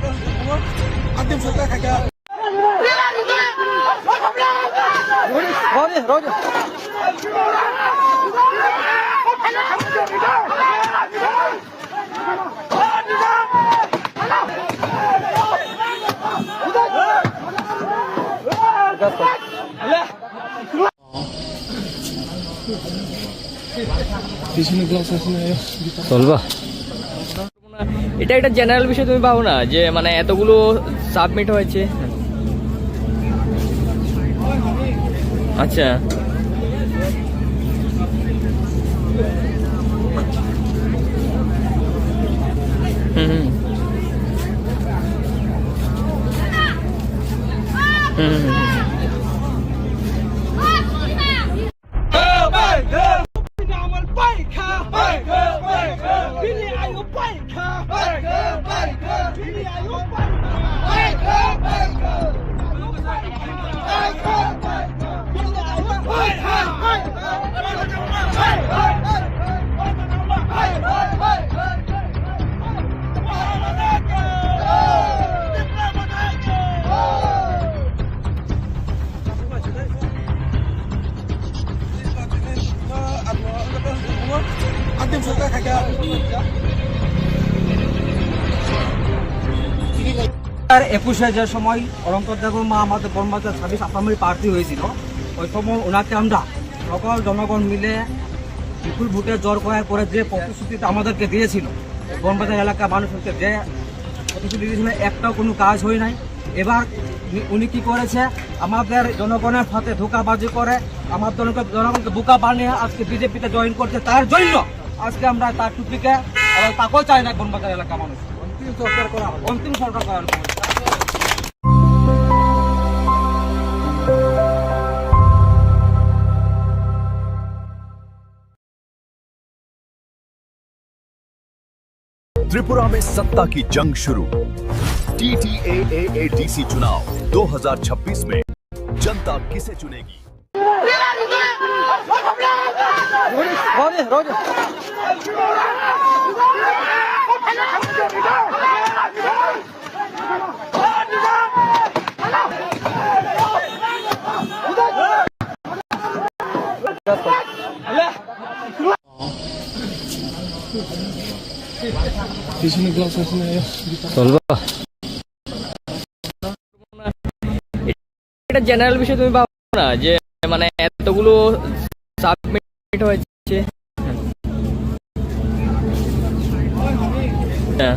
अंतिम सत्ता खाएगा চলবা এটা একটা জেনারেল বিষয় তুমি পাবো না যে মানে এতগুলো সাবমিট হয়েছে আচ্ছা হুম अंतिम सत्ता खाएगा 2021-এ যে সময় অরন্তর দেবমা আমাদের বনবাজার 26 আসামের প্রার্থী হয়েছিল ওই সময় ওনাকে আমরা সকল জনগণ মিলে বিপুল ভোটে জোর করার পরে যে প্রতিশ্রুতিটা আমাদেরকে দিয়েছিল বনবাজার এলাকার মানুষকে যে প্রতিশ্রুতি দিয়েছিল একটাও কোনো কাজ হয় নাই এবার উনি কি করেছে আমাদের জনগণের সাথে ধোঁকাবাজি করে আমার জনগণকে বোকা বানিয়ে আজকে বিজেপিতে জয়েন করছে তার জন্য আজকে আমরা তার টুপিকে তাকেও চাই না বনবাজার এলাকার মানুষ অন্তিম সরকার করা त्रिपुरा में सत्ता की जंग शुरू। TTAAADC चुनाव 2026 में जनता किसे चुनेगी? চলবা এটা জেনারেল বিষয় তুমি পাবো না যে মানে এতগুলো সাবমিট হয়েছে হ্যাঁ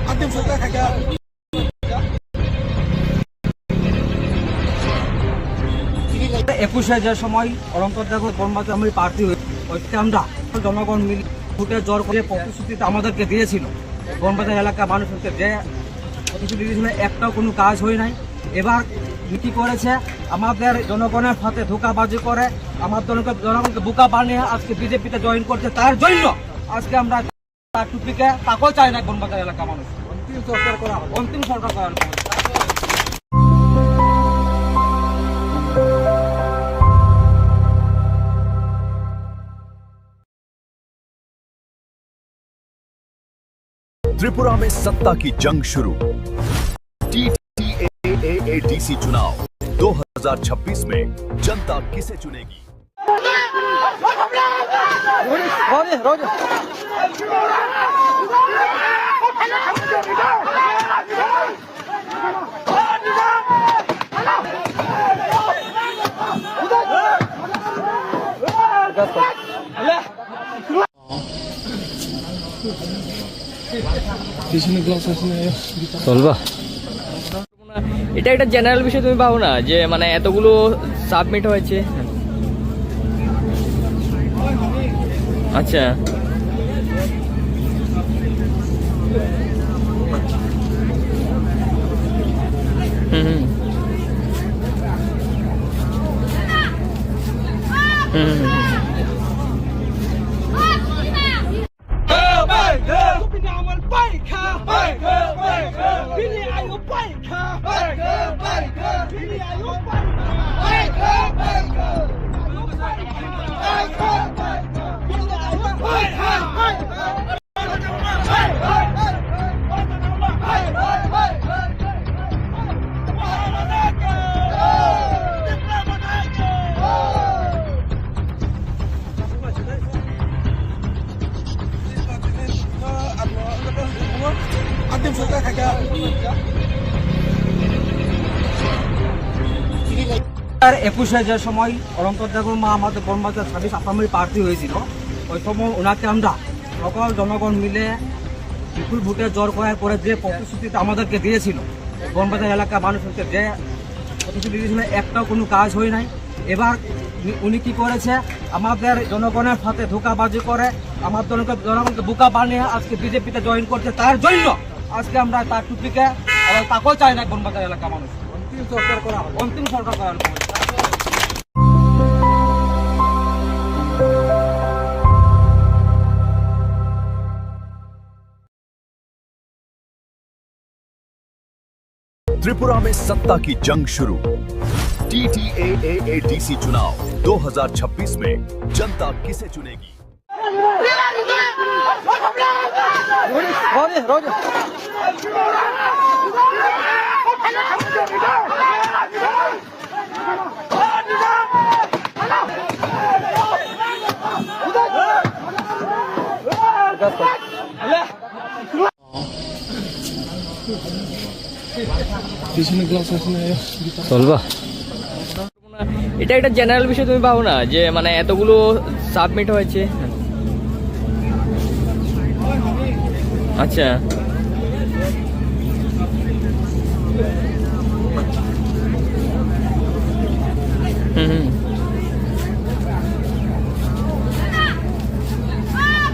अंतिम सत्ता खाएगा 21-এ যে সময় অরন্তর দেব বনবাজার আমি প্রার্থী ওইটাকে আমরা জনগণ মিলে ভোটে জোর করে প্রতিশ্রুতিটা আমাদেরকে দিয়েছিল বনবাজার এলাকার মানুষকে যে প্রতিশ্রুতি দিয়েছিল একটাও কোনো কাজ হয় নাই এবার কি করেছে আমাদের জনগণের সাথে ধোঁকাবাজি করে আমার জনগণকে বোকা বানিয়ে আজকে বিজেপিতে জয়েন করছে তার জন্য আজকে আমরা তার টুপিকে তাকেও চাই না বনবাজার এলাকার মানুষ অন্তিম সরকার করা त्रिपुरा में सत्ता की जंग शुरू। TTAAADC चुनाव 2026 में जनता किसे चुनेगी? চলবা এটা একটা জেনারেল বিষয় তুমি পাবো না যে মানে এতগুলো সাবমিট হয়েছে। আচ্ছা হুম হুম হুম হুম قدم شرطة حكام 21-এ যে সময় অনন্তদাগর মা আমাদের বনবাজার 26 আসামের প্রার্থী হয়েছিল, ওই সময় ওনাকে আমরা সকল জনগণ মিলে বিপুল ভোটে জোর করার পরে যে প্রতিশ্রুতিটা আমাদেরকে দিয়েছিল, বনবাজার এলাকার মানুষকে যে প্রতিশ্রুতি দিয়েছিল, একটাও কোনো কাজ হয় নাই। এবার উনি কি করেছে, আমাদের জনগণের সাথে ধোঁকাবাজি করে আমার জনগণকে বোকা বানিয়ে আজকে বিজেপিতে জয়েন করছে। তার জন্য আজকে আমরা তার টুপিকে তাকেও চাই না বনবাজার এলাকার মানুষ। অন্তিম সরকার করা হবে, অন্তিম সরকার করা হবে। त्रिपुरा में सत्ता की जंग शुरू। TTAAADC चुनाव 2026 में जनता किसे चुनेगी? চলবা এটা একটা জেনারেল বিষয় তুমি পাবো না যে মানে এতগুলো সাবমিট হয়েছে। আচ্ছা হুম হুম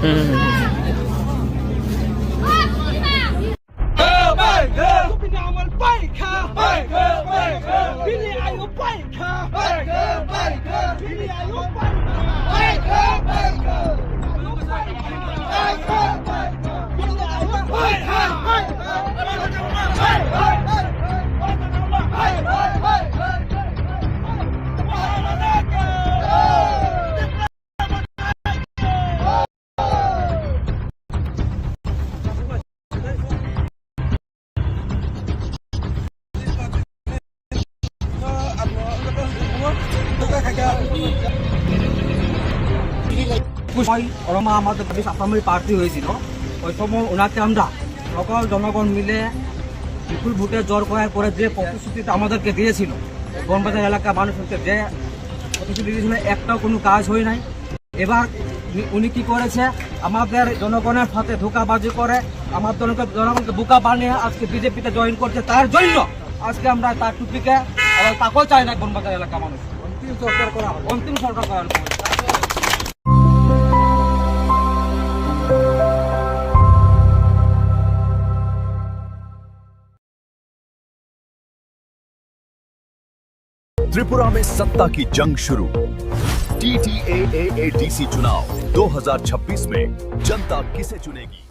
হুম হুম মা আমাদের 26 আসামের প্রার্থী হয়েছিল, ওই সময় ওনাকে আমরা সকল জনগণ মিলে বিপুল ভোটে জোর করার পরে যে প্রতিশ্রুতিটা আমাদেরকে দিয়েছিল, বনবাজার এলাকার মানুষকে যে প্রতিশ্রুতি দিয়েছিল, একটাও কোনো কাজ হয় নাই। এবার উনি কি করেছে, আমাদের জনগণের সাথে ধোঁকাবাজি করে আমার জনগণকে বোকা বানিয়ে আজকে বিজেপিতে জয়েন করছে। তার জন্য আজকে আমরা তার টুপিকে তাকেও চাই না বনবাজার এলাকার মানুষ। অন্তিম সরকার করা হবে, অন্তিম সরকার করা হবে। त्रिपुरा में सत्ता की जंग शुरू। TTAAADC चुनाव 2026 में जनता किसे चुनेगी?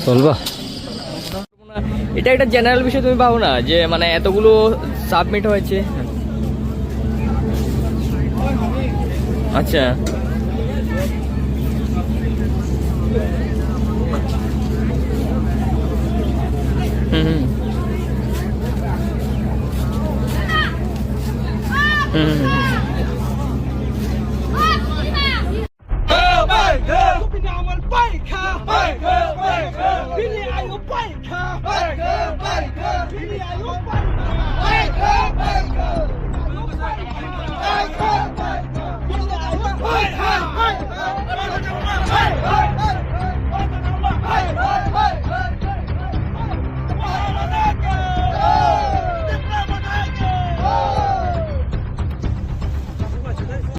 চলবা এটা একটা জেনারেল বিষয় তুমি পাবো না যে মানে এতগুলো সাবমিট হয়েছে। আচ্ছা হুম হুম Bye.